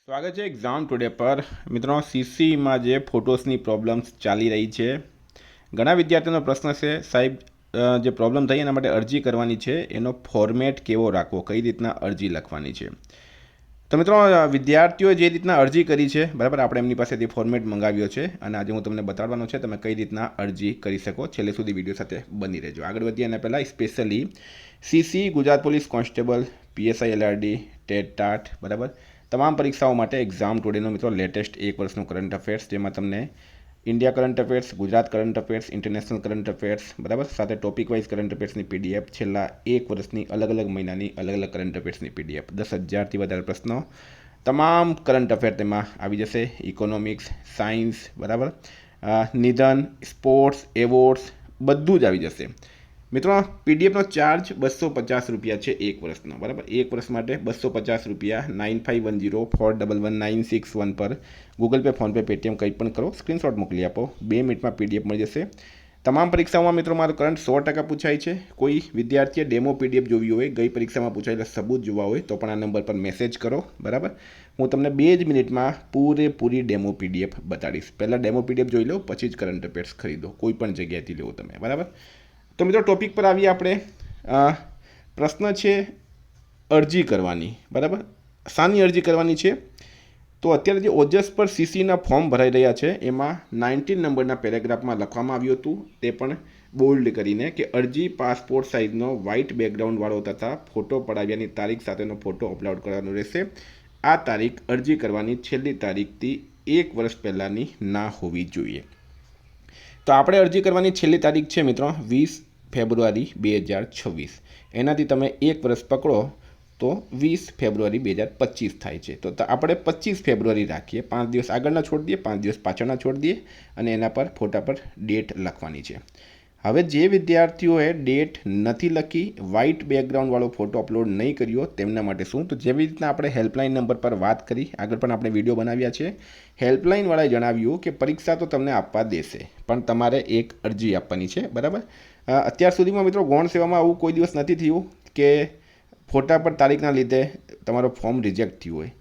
સ્વાગત છે exam today પર મિત્રો સીસીમાં જે ફોટોસની પ્રોબ્લેમ્સ ચાલી રહી છે ઘણા વિદ્યાર્થીઓનો પ્રશ્ન છે સાહેબ જે પ્રોબ્લેમ થઈ એના માટે અરજી કરવાની છે એનો ફોર્મેટ કેવો રાખવો કઈ રીતના અરજી લખવાની છે તો મિત્રો વિદ્યાર્થીઓએ જે રીતના અરજી કરી છે બરાબર આપણે એમની પાસેથી ફોર્મેટ મંગાવ્યો છે અને આજે હું તમને બતાવવાનો છે તમે કઈ રીતના અરજી કરી શકો છેલ્લે સુધી વિડીયો સાથે બની રહેજો આગળ વધીએ એના પહેલાં specially CC Gujarat police constable PSI LRD TET TAT બરાબર તમામ પરીક્ષાઓ માટે એક્ઝામ ટુડેનો મિત્રો લેટેસ્ટ એક વર્ષનું કરંટ અફેર્સ જેમાં તમને India current affairs Gujarat current affairs international current affairs બરાબર સાથે ટોપિક વાઇઝ કરંટ અફેર્સની પીડીએફ છેલ્લા એક વર્ષની અલગ અલગ મહિનાની અલગ અલગ કરંટ અફેર્સની પીડીએફ 10,000થી વધારે પ્રશ્નો તમામ કરંટ અફેર તેમાં આવી જશે ઇકોનોમિક્સ સાયન્સ બરાબર નિધન સ્પોર્ટ્સ એવોર્ડ્સ બધું જ આવી જશે મિત્રો પીડીએફનો ચાર્જ 250 રૂપિયા છે એક વર્ષનો બરાબર એક વર્ષ માટે 250 રૂપિયા 9510411961 પર ગૂગલ પે ફોનપે પેટીએમ કંઈ પણ કરો સ્ક્રીનશોટ મોકલી આપો 2 મિનિટમાં પીડીએફ મળી જશે તમામ પરીક્ષાઓમાં મિત્રો મારો કરંટ 100% પૂછાય છે કોઈ વિદ્યાર્થીએ ડેમો પીડીએફ જોવી હોય ગઈ પરીક્ષામાં પૂછાયેલા સબૂત જોવા હોય તો પણ આ નંબર પર મેસેજ કરો બરાબર હું તમને 2 જ મિનિટમાં પૂરેપૂરી ડેમો પીડીએફ બતાડીશ પહેલાં ડેમો પીડીએફ જોઈ લો પછી જ કરંટ અફેર્સ ખરીદો કોઈ પણ જગ્યાએથી લેવો તમે બરાબર તો મિત્રો ટોપિક પર આવીએ આપણે પ્રશ્ન છે અરજી કરવાની બરાબર શાની અરજી કરવાની છે તો અત્યારે જે ઓજસ પર સીસીના ફોર્મ ભરાઈ રહ્યા છે એમાં 19 નંબરના પેરેગ્રાફમાં લખવામાં આવ્યું હતું તે પણ બોલ્ડ કરીને કે અરજી પાસપોર્ટ સાઇઝનો વ્હાઇટ બેકગ્રાઉન્ડવાળો તથા ફોટો પડાવ્યાની તારીખ સાથેનો ફોટો અપલોડ કરવાનો રહેશે આ તારીખ અરજી કરવાની છેલ્લી તારીખથી 1 વર્ષ પહેલાંની ના હોવી જોઈએ તો આપણે અરજી કરવાની છેલ્લી તારીખ છે મિત્રો 20 ફેબ્રુઆરી 2026 એનાથી તમે 1 વર્ષ પકડો તો 20 ફેબ્રુઆરી 2025 થાય છે તો આપણે 25 ફેબ્રુઆરી રાખીએ 5 દિવસ આગળના છોડી દઈએ 5 દિવસ પાછળના છોડી દઈએ અને એના પર ફોટા પર ડેટ લખવાની છે હવે જે વિદ્યાર્થીઓએ ડેટ નથી લખી વ્હાઇટ બેકગ્રાઉન્ડવાળો ફોટો અપલોડ નહીં કર્યો તેમના માટે શું તો જેવી રીતના આપણે હેલ્પલાઇન નંબર પર વાત કરી આગળ પણ આપણે વિડીયો બનાવ્યા છે હેલ્પલાઇનવાળાએ જણાવ્યું કે પરીક્ષા તો તમને આપવા દેશે પણ તમારે એક અરજી આપવાની છે બરાબર અત્યાર સુધીમાં મિત્રો ગૌણ સેવામાં આવું કોઈ દિવસ નથી થયું કે ફોટા પર તારીખના લીધે તમારો ફોર્મ રિજેક્ટ થયું હોય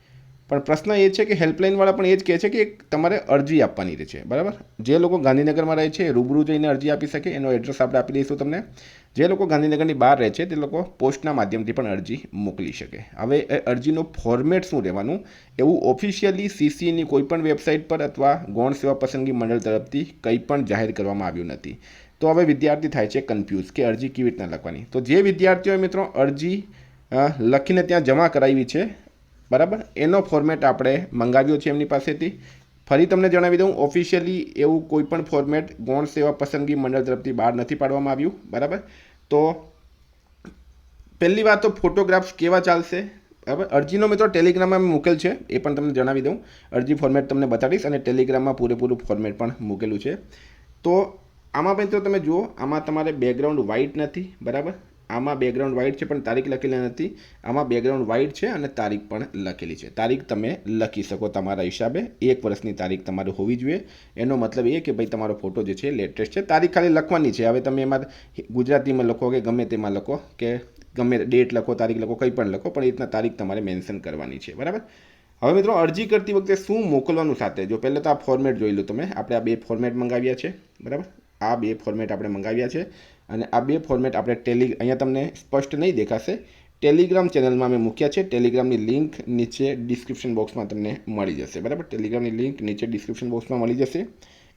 પણ પ્રશ્ન એ છે કે હેલ્પલાઇનવાળા પણ એ જ કહે છે કે તમારે અરજી આપવાની રહે છે બરાબર જે લોકો ગાંધીનગરમાં રહે છે રૂબરૂ જઈને અરજી આપી શકે એનો એડ્રેસ આપણે આપી દઈશું તમને જે લોકો ગાંધીનગરની બહાર રહે છે તે લોકો પોસ્ટના માધ્યમથી પણ અરજી મોકલી શકે હવે એ અરજીનો ફોર્મેટ શું રહેવાનું એવું ઓફિશિયલી સીસીની કોઈપણ વેબસાઇટ પર અથવા ગૌણ સેવા પસંદગી મંડળ તરફથી કંઈ પણ જાહેર કરવામાં આવ્યું નથી તો હવે વિદ્યાર્થી થાય છે કન્ફ્યુઝ કે અરજી કેવી રીતના લખવાની તો જે વિદ્યાર્થીઓએ મિત્રો અરજી લખીને ત્યાં જમા કરાવી છે બરાબર એનો ફોર્મેટ આપણે મંગાવ્યો છે એમની પાસેથી ફરી તમને જણાવી દઉં ઓફિશિયલી એવું કોઈ પણ ફોર્મેટ ગૌણ સેવા પસંદગી મંડળ તરફથી બહાર નથી પાડવામાં આવ્યું બરાબર તો પહેલી વાત તો ફોટોગ્રાફ્સ કેવા ચાલશે બરાબર અરજીનો મિત્રો ટેલિગ્રામમાં મૂકેલ છે એ પણ તમને જણાવી દઉં અરજી ફોર્મેટ તમને બતાડીશ અને ટેલિગ્રામમાં પૂરેપૂરું ફોર્મેટ પણ મૂકેલું છે તો આમાં પણ તો તમે જુઓ આમાં તમારે બેકગ્રાઉન્ડ વ્હાઇટ નથી બરાબર આમાં બેકગ્રાઉન્ડ વ્હાઇટ છે પણ તારીખ લખેલી નથી આમાં બેકગ્રાઉન્ડ વ્હાઇટ છે અને તારીખ પણ લખેલી છે તારીખ તમે લખી શકો તમારા હિસાબે 1 વર્ષની તારીખ તમારે હોવી જોઈએ એનો મતલબ એ કે ભાઈ તમારો ફોટો જે છે લેટેસ્ટ છે તારીખ ખાલી લખવાની છે હવે તમે એમાં ગુજરાતીમાં લખો કે ગમે તેમાં લખો કે ગમે ડેટ લખો તારીખ લખો કંઈ પણ લખો પણ એ રીતના તારીખ તમારે મેન્શન કરવાની છે બરાબર હવે મિત્રો અરજી કરતી વખતે શું મોકલવાનું સાથે જો પહેલાં તો આ ફોર્મેટ જોઈ લો તમે આપણે આ 2 ફોર્મેટ મંગાવ્યા છે બરાબર આ 2 ફોર્મેટ આપણે મંગાવ્યા છે અને આ 2 ફોર્મેટ આપણે અહીંયા તમને સ્પષ્ટ નહીં દેખાશે ટેલિગ્રામ ચેનલમાં મેં મૂક્યા છે ટેલિગ્રામની લિંક નીચે ડિસ્ક્રિપ્શન બોક્સમાં તમને મળી જશે બરાબર ટેલિગ્રામની લિંક નીચે ડિસ્ક્રિપ્શન બોક્સમાં મળી જશે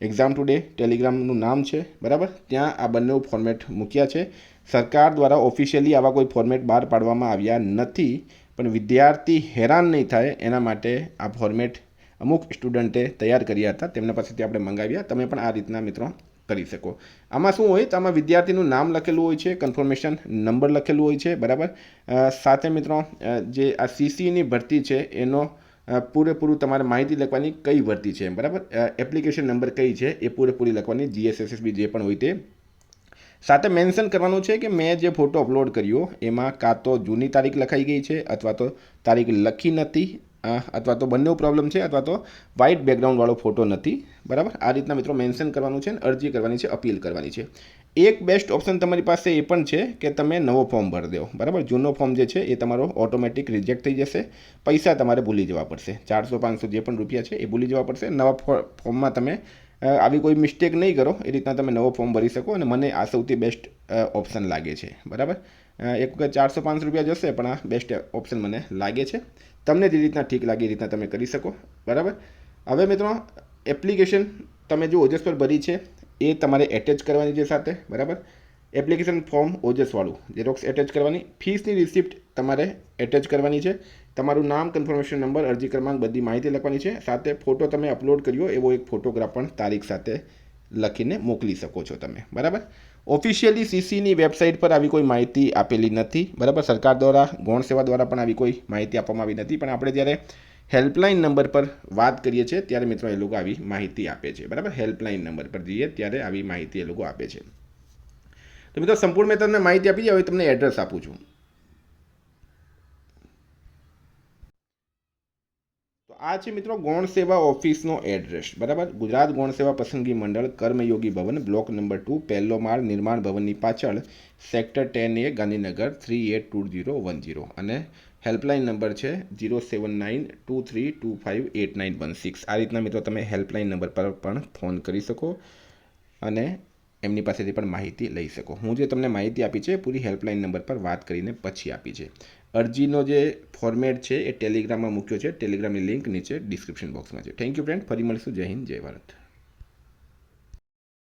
એક્ઝામ ટુડે ટેલિગ્રામનું નામ છે બરાબર ત્યાં આ બંને ફોર્મેટ મૂક્યા છે સરકાર દ્વારા ઓફિશિયલી આવા કોઈ ફોર્મેટ બહાર પાડવામાં આવ્યા નથી પણ વિદ્યાર્થી હેરાન નહીં થાય એના માટે આ ફોર્મેટ અમુક સ્ટુડન્ટે તૈયાર કર્યા હતા તેમના પાસેથી આપણે મંગાવ્યા તમે પણ આ રીતના મિત્રો કરી શકો આમાં શું હોય તો આમાં વિદ્યાર્થીનું નામ લખેલું હોય છે કન્ફર્મેશન નંબર લખેલું હોય છે બરાબર સાથે મિત્રો જે આ સીસીની ભરતી છે એનો પૂરેપૂરું તમારે માહિતી લખવાની કઈ ભરતી છે બરાબર એપ્લિકેશન નંબર કઈ છે એ પૂરેપૂરી લખવાની જીએસએસએસબી જે પણ હોય તે સાથે મેન્શન કરવાનું છે કે મેં જે ફોટો અપલોડ કર્યો એમાં કાં તો જૂની તારીખ લખાઈ ગઈ છે અથવા તો તારીખ લખી નથી અથવા તો બંને પ્રોબ્લેમ છે અથવા તો વ્હાઇટ બેકગ્રાઉન્ડવાળો ફોટો નથી બરાબર આ રીતના મિત્રો મેન્શન કરવાનું છે અને અરજી કરવાની છે અપીલ કરવાની છે એક બેસ્ટ ઓપ્શન તમારી પાસે એ પણ છે કે તમે નવો ફોર્મ ભરી દો, બરાબર. જૂનો ફોર્મ જે છે એ તમારો ઓટોમેટિક રિજેક્ટ થઈ જશે, પૈસા તમારે ભૂલી જવા પડશે, 400-500 જે પણ રૂપિયા છે એ ભૂલી જવા પડશે. નવા ફોર્મમાં તમે આવી કોઈ મિસ્ટેક નહીં કરો, એ રીતના તમે નવો ફોર્મ ભરી શકો. અને મને આ સૌથી બેસ્ટ ઓપ્શન લાગે છે, બરાબર. એક વખત 400-500 રૂપિયા જશે, પણ આ બેસ્ટ ઓપ્શન મને લાગે છે. તમને જે રીતના ઠીક લાગે એ રીતના તમે કરી શકો, બરાબર. હવે મિત્રો, એપ્લિકેશન તમે જો ઓજસ પર ભરી છે એ તમારે એટેચ કરવાની છે સાથે, બરાબર. એપ્લિકેશન ફોર્મ ઓજસવાળું ઝેરોક્સ એટેચ કરવાની, ફીસની રિસિપ્ટ તમારે એટેચ કરવાની છે, તમારું નામ, કન્ફર્મેશન નંબર, અરજી ક્રમાંક, બધી માહિતી લખવાની છે. સાથે ફોટો તમે અપલોડ કર્યો એવો એક ફોટોગ્રાફ પણ તારીખ સાથે લખીને મોકલી શકો છો તમે, બરાબર. ઓફિશિયલી સીસીની વેબસાઇટ પર આવી કોઈ માહિતી આપેલી નથી, બરાબર. સરકાર દ્વારા, ગૌણ સેવા દ્વારા પણ આવી કોઈ માહિતી આપવામાં આવી નથી. પણ આપણે જ્યારે હેલ્પલાઇન નંબર પર વાત કરીએ છીએ ત્યારે મિત્રો એ લોકો આવી માહિતી આપે છે, બરાબર. હેલ્પલાઇન નંબર પર જઈએ ત્યારે આવી માહિતી એ લોકો આપે છે. તો મિત્રો, સંપૂર્ણ મેં તમને માહિતી આપી. હવે તમને એડ્રેસ આપું છું. તો આ છે મિત્રો ગૌણ સેવા ઓફિસનો એડ્રેસ, બરાબર. ગુજરાત ગૌણ સેવા પસંદગી મંડળ, કર્મયોગી ભવન, બ્લોક નંબર 2, પહેલો માળ, નિર્માણ ભવનની પાછળ, સેક્ટર 10A, ગાંધીનગર 382010. અને હેલ્પલાઇન નંબર છે 07923258916. આ રીતના મિત્રો તમે હેલ્પલાઇન નંબર પર પણ ફોન કરી શકો અને એમની પાસેથી પણ માહિતી લઈ શકો. હું જે તમને માહિતી આપી છે પૂરી હેલ્પલાઇન નંબર પર વાત કરીને પછી આપી છે. અરજીનો જે ફોર્મેટ છે એ ટેલિગ્રામમાં મૂક્યો છે. ટેલિગ્રામની લિંક નીચે ડિસ્ક્રિપ્શન બોક્સમાં છે. Thank you friend. ફરી મળીશું. જય હિન્દ, જય ભારત.